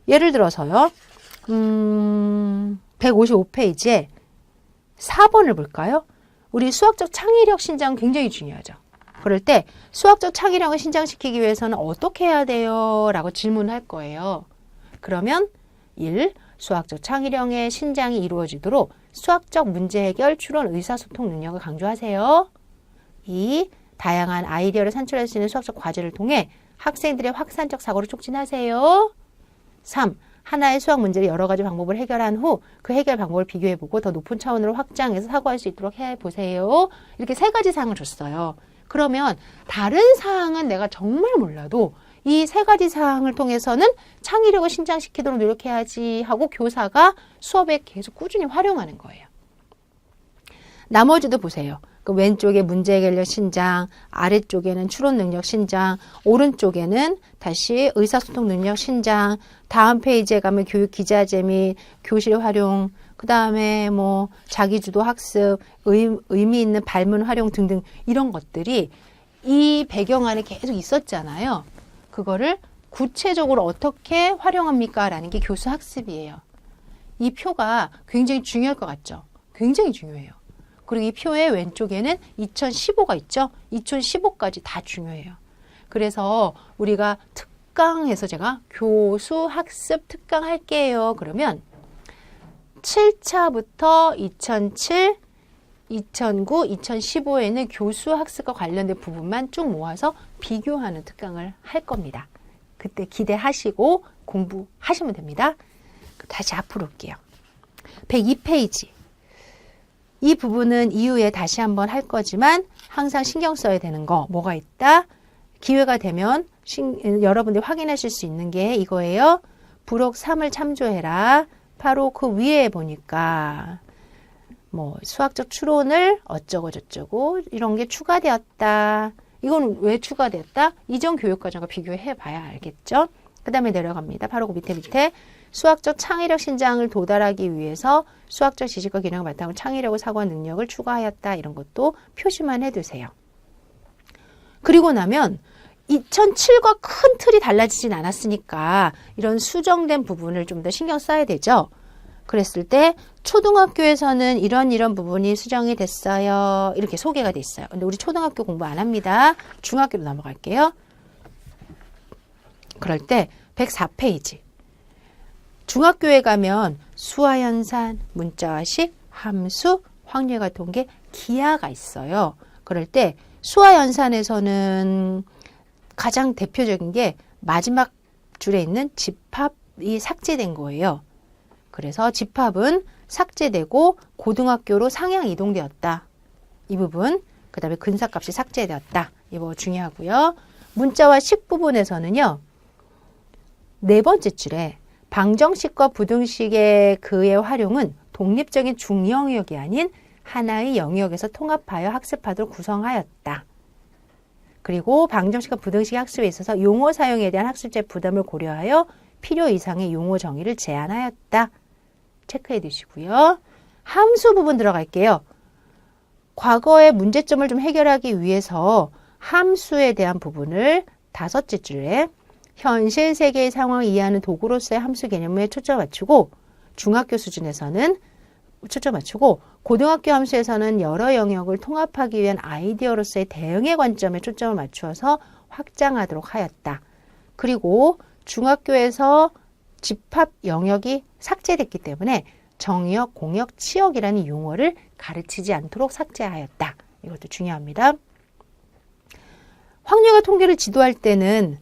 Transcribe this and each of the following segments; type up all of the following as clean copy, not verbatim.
예를 들어서요. 155페이지에 4번을 볼까요? 우리 수학적 창의력 신장 굉장히 중요하죠. 그럴 때 수학적 창의력을 신장시키기 위해서는 어떻게 해야 돼요? 라고 질문할 거예요. 그러면 1. 수학적 창의력의 신장이 이루어지도록 수학적 문제 해결, 추론, 의사소통 능력을 강조하세요. 2. 다양한 아이디어를 산출할 수 있는 수학적 과제를 통해 학생들의 확산적 사고를 촉진하세요. 3. 하나의 수학 문제를 여러 가지 방법을 해결한 후 그 해결 방법을 비교해보고 더 높은 차원으로 확장해서 사고할 수 있도록 해보세요. 이렇게 3가지 사항을 줬어요. 그러면 다른 사항은 내가 정말 몰라도 이 3가지 사항을 통해서는 창의력을 신장시키도록 노력해야지 하고 교사가 수업에 계속 꾸준히 활용하는 거예요. 나머지도 보세요. 그 왼쪽에 문제 해결력 신장, 아래쪽에는 추론 능력 신장, 오른쪽에는 다시 의사소통 능력 신장, 다음 페이지에 가면 교육 기자재 및 교실 활용, 그 다음에 뭐 자기주도 학습, 의미 있는 발문 활용 등등 이런 것들이 이 배경 안에 계속 있었잖아요. 그거를 구체적으로 어떻게 활용합니까? 라는 게 교수 학습이에요. 이 표가 굉장히 중요할 것 같죠? 굉장히 중요해요. 그리고 이 표의 왼쪽에는 2015가 있죠? 2015까지 다 중요해요. 그래서 우리가 특강에서 제가 교수 학습 특강 할게요. 그러면 7차부터 2007, 2009, 2015에는 교수 학습과 관련된 부분만 쭉 모아서 비교하는 특강을 할 겁니다. 그때 기대하시고 공부하시면 됩니다. 다시 앞으로 올게요. 102페이지. 이 부분은 이후에 다시 한번 할 거지만 항상 신경 써야 되는 거 뭐가 있다? 기회가 되면 여러분들이 확인하실 수 있는 게 이거예요. 부록 3을 참조해라. 바로 그 위에 보니까 뭐 수학적 추론을 어쩌고 저쩌고 이런 게 추가되었다. 이건 왜 추가되었다? 이전 교육과정과 비교해 봐야 알겠죠? 그 다음에 내려갑니다. 바로 그 밑에 수학적 창의력 신장을 도달하기 위해서 수학적 지식과 기능을 바탕으로 창의력을 사고한 능력을 추가하였다. 이런 것도 표시만 해두세요. 그리고 나면 2007과 큰 틀이 달라지진 않았으니까 이런 수정된 부분을 좀 더 신경 써야 되죠. 그랬을 때 초등학교에서는 이런 부분이 수정이 됐어요. 이렇게 소개가 돼 있어요. 근데 우리 초등학교 공부 안 합니다. 중학교로 넘어갈게요. 그럴 때 104페이지. 중학교에 가면 수화연산, 문자화식, 함수, 확률과 통계, 기하가 있어요. 그럴 때 수화연산에서는 가장 대표적인 게 마지막 줄에 있는 집합이 삭제된 거예요. 그래서 집합은 삭제되고 고등학교로 상향 이동되었다. 이 부분, 그 다음에 근사값이 삭제되었다. 이거 중요하고요. 문자와 식 부분에서는요. 4번째 줄에 방정식과 부등식의 그의 활용은 독립적인 중영역이 아닌 하나의 영역에서 통합하여 학습하도록 구성하였다. 그리고 방정식과 부등식 학습에 있어서 용어 사용에 대한 학습자의 부담을 고려하여 필요 이상의 용어 정의를 제한하였다. 체크해 두시고요. 함수 부분 들어갈게요. 과거의 문제점을 좀 해결하기 위해서 함수에 대한 부분을 5째 줄에 현실 세계의 상황을 이해하는 도구로서의 함수 개념에 초점을 맞추고 중학교 수준에서는 초점 맞추고 고등학교 함수에서는 여러 영역을 통합하기 위한 아이디어로서의 대응의 관점에 초점을 맞추어서 확장하도록 하였다. 그리고 중학교에서 집합 영역이 삭제됐기 때문에 정역, 공역, 치역이라는 용어를 가르치지 않도록 삭제하였다. 이것도 중요합니다. 확률과 통계를 지도할 때는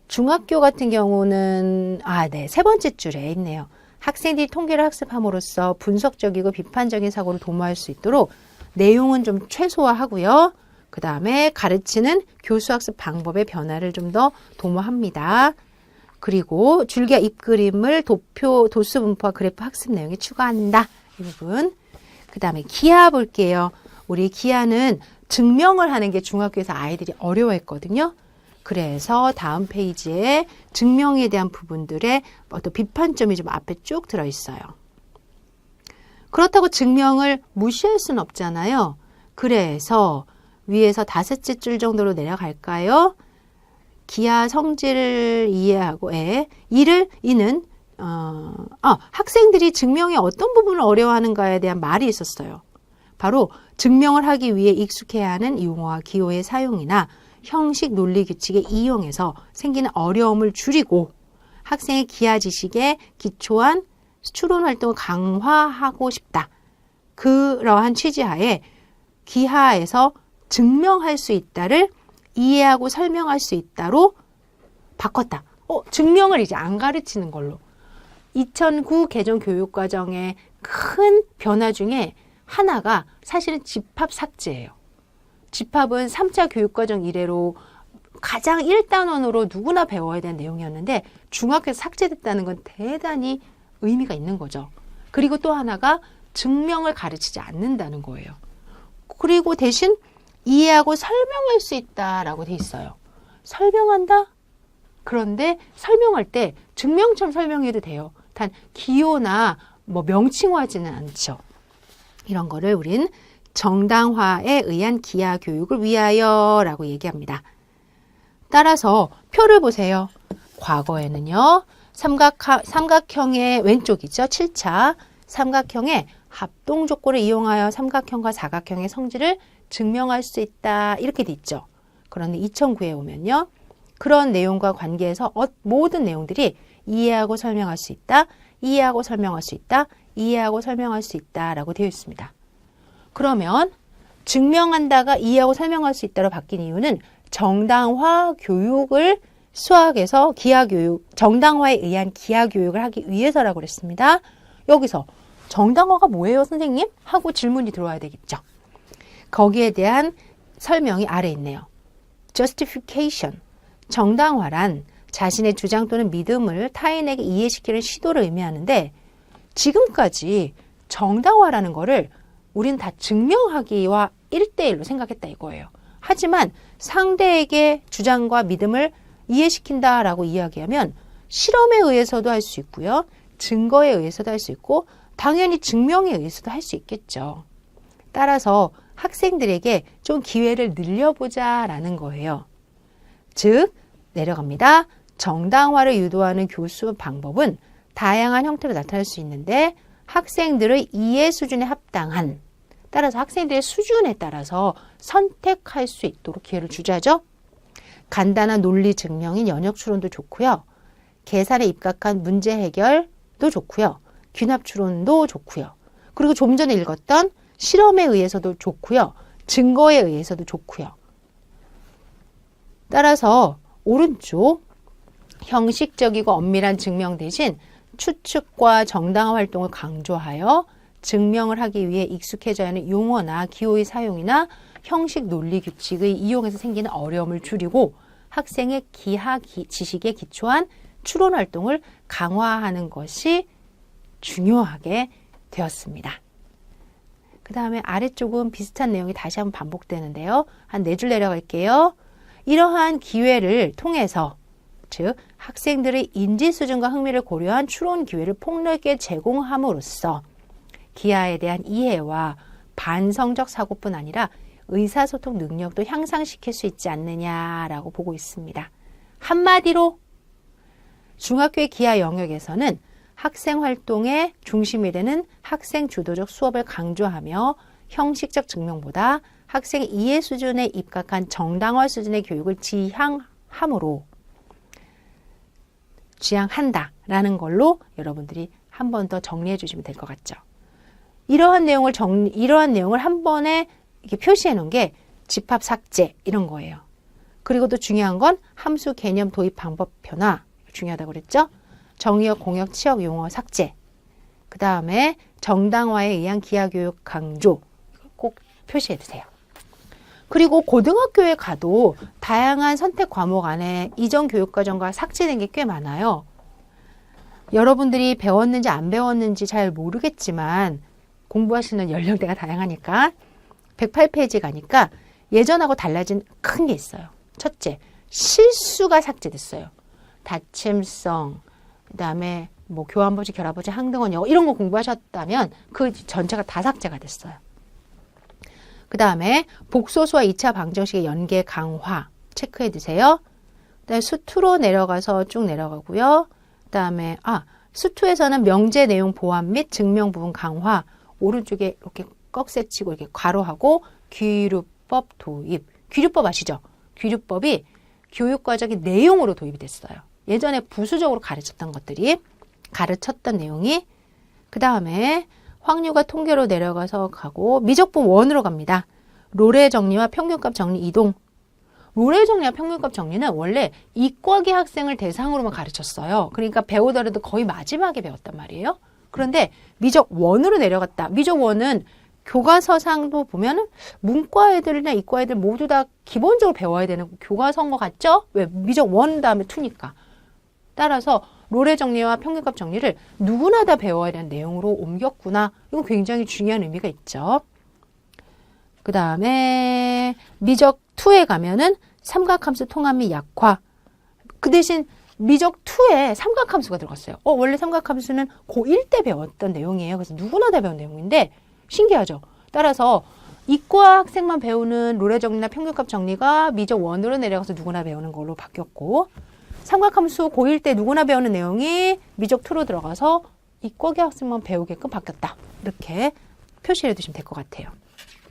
중학교 같은 경우는 3번째 줄에 있네요. 학생들이 통계를 학습함으로써 분석적이고 비판적인 사고를 도모할 수 있도록 내용은 좀 최소화하고요. 그 다음에 가르치는 교수학습 방법의 변화를 좀 더 도모합니다. 그리고 줄기와 입그림을 도표, 도수 분포와 그래프 학습 내용에 추가한다. 이 부분. 그 다음에 기하 볼게요. 우리 기하는 증명을 하는 게 중학교에서 아이들이 어려워했거든요. 그래서 다음 페이지에 증명에 대한 부분들의 어떤 비판점이 좀 앞에 쭉 들어있어요. 그렇다고 증명을 무시할 수는 없잖아요. 그래서 위에서 5째 줄 정도로 내려갈까요? 기하 성질을 이해하고 이는 학생들이 증명의 어떤 부분을 어려워하는가에 대한 말이 있었어요. 바로 증명을 하기 위해 익숙해야 하는 용어와 기호의 사용이나 형식 논리 규칙의 이용에서 생기는 어려움을 줄이고 학생의 기하 지식에 기초한 추론 활동을 강화하고 싶다. 그러한 취지하에 기하에서 증명할 수 있다를 이해하고 설명할 수 있다로 바꿨다. 증명을 이제 안 가르치는 걸로. 2009 개정 교육과정의 큰 변화 중에 하나가 사실은 집합 삭제예요. 집합은 3차 교육과정 이래로 가장 1단원으로 누구나 배워야 되는 내용이었는데 중학교에서 삭제됐다는 건 대단히 의미가 있는 거죠. 그리고 또 하나가 증명을 가르치지 않는다는 거예요. 그리고 대신 이해하고 설명할 수 있다라고 돼 있어요. 설명한다? 그런데 설명할 때 증명처럼 설명해도 돼요. 단 기호나 명칭화하지는 않죠. 이런 거를 우린 정당화에 의한 기하 교육을 위하여라고 얘기합니다. 따라서 표를 보세요. 과거에는요. 삼각형의 왼쪽이죠. 7차 삼각형의 합동 조건을 이용하여 삼각형과 사각형의 성질을 증명할 수 있다. 이렇게 돼 있죠. 그런데 2009에 오면요. 그런 내용과 관계에서 모든 내용들이 이해하고 설명할 수 있다. 이해하고 설명할 수 있다. 이해하고 설명할 수 있다라고 되어 있습니다. 그러면 증명한다가 이해하고 설명할 수 있다로 바뀐 이유는 정당화 교육을 수학에서 기하교육, 정당화에 의한 기하교육을 하기 위해서라고 그랬습니다. 여기서 정당화가 뭐예요, 선생님? 하고 질문이 들어와야 되겠죠. 거기에 대한 설명이 아래에 있네요. Justification, 정당화란 자신의 주장 또는 믿음을 타인에게 이해시키는 시도를 의미하는데 지금까지 정당화라는 거를 우린 다 증명하기와 1대1로 생각했다 이거예요. 하지만 상대에게 주장과 믿음을 이해시킨다라고 이야기하면 실험에 의해서도 할 수 있고요. 증거에 의해서도 할 수 있고 당연히 증명에 의해서도 할 수 있겠죠. 따라서 학생들에게 좀 기회를 늘려보자라는 거예요. 즉 내려갑니다. 정당화를 유도하는 교수 방법은 다양한 형태로 나타날 수 있는데 학생들의 이해 수준에 합당한 따라서 학생들의 수준에 따라서 선택할 수 있도록 기회를 주자죠. 간단한 논리 증명인 연역 추론도 좋고요. 계산에 입각한 문제 해결도 좋고요. 귀납 추론도 좋고요. 그리고 좀 전에 읽었던 실험에 의해서도 좋고요. 증거에 의해서도 좋고요. 따라서 오른쪽 형식적이고 엄밀한 증명 대신 추측과 정당화 활동을 강조하여 증명을 하기 위해 익숙해져야 하는 용어나 기호의 사용이나 형식 논리 규칙의 이용에서 생기는 어려움을 줄이고 학생의 기하 지식에 기초한 추론 활동을 강화하는 것이 중요하게 되었습니다. 그 다음에 아래쪽은 비슷한 내용이 다시 한번 반복되는데요. 한 4줄 내려갈게요. 이러한 기회를 통해서 즉 학생들의 인지 수준과 흥미를 고려한 추론 기회를 폭넓게 제공함으로써 기하에 대한 이해와 반성적 사고뿐 아니라 의사소통 능력도 향상시킬 수 있지 않느냐라고 보고 있습니다. 한마디로 중학교의 기하 영역에서는 학생 활동의 중심이 되는 학생 주도적 수업을 강조하며 형식적 증명보다 학생의 이해 수준에 입각한 정당화 수준의 교육을 지향한다라는 걸로 여러분들이 한 번 더 정리해 주시면 될 것 같죠. 이러한 내용을 한 번에 이렇게 표시해 놓은 게 집합 삭제 이런 거예요. 그리고 또 중요한 건 함수 개념 도입 방법 변화 중요하다고 그랬죠. 정의역, 공역, 치역 용어 삭제. 그 다음에 정당화에 의한 기하교육 강조 꼭 표시해 두세요. 그리고 고등학교에 가도 다양한 선택 과목 안에 이전 교육과정과 삭제된 게 꽤 많아요. 여러분들이 배웠는지 안 배웠는지 잘 모르겠지만 공부하시는 연령대가 다양하니까 108페이지 가니까 예전하고 달라진 큰 게 있어요. 첫째, 실수가 삭제됐어요. 다침성, 그 다음에 교환보지, 결합보지, 항등원 영어 이런 거 공부하셨다면 그 전체가 다 삭제가 됐어요. 그 다음에 복소수와 2차 방정식의 연계 강화 체크해 두세요. 그 다음에 수투로 내려가서 쭉 내려가고요. 그 다음에 수2에서는 명제 내용 보완 및 증명 부분 강화, 오른쪽에 이렇게 꺽쇠치고 이렇게 괄호하고 귀류법 도입. 귀류법 아시죠? 귀류법이 교육과정의 내용으로 도입이 됐어요. 예전에 부수적으로 가르쳤던 내용이 그 다음에 확률과 통계로 내려가서 가고 미적분 원으로 갑니다. 로레 정리와 평균값 정리 이동. 로레 정리와 평균값 정리는 원래 이과계 학생을 대상으로만 가르쳤어요. 그러니까 배우더라도 거의 마지막에 배웠단 말이에요. 그런데 미적 원으로 내려갔다. 미적 원은 교과서상도 보면은 문과 애들이나 이과 애들 모두 다 기본적으로 배워야 되는 교과서인 것 같죠? 왜? 미적 원 다음에 2니까. 따라서 로레 정리와 평균값 정리를 누구나 다 배워야 되는 내용으로 옮겼구나. 이거 굉장히 중요한 의미가 있죠. 그 다음에 미적 2에 가면은 삼각함수 통합 및 약화. 그 대신 미적 2에 삼각함수가 들어갔어요. 원래 삼각함수는 고1 때 배웠던 내용이에요. 그래서 누구나 다 배운 내용인데 신기하죠. 따라서 이과 학생만 배우는 로레 정리나 평균값 정리가 미적 1으로 내려가서 누구나 배우는 걸로 바뀌었고 삼각함수 고1 때 누구나 배우는 내용이 미적 2로 들어가서 이과계 학생만 배우게끔 바뀌었다. 이렇게 표시를 해두시면 될 것 같아요.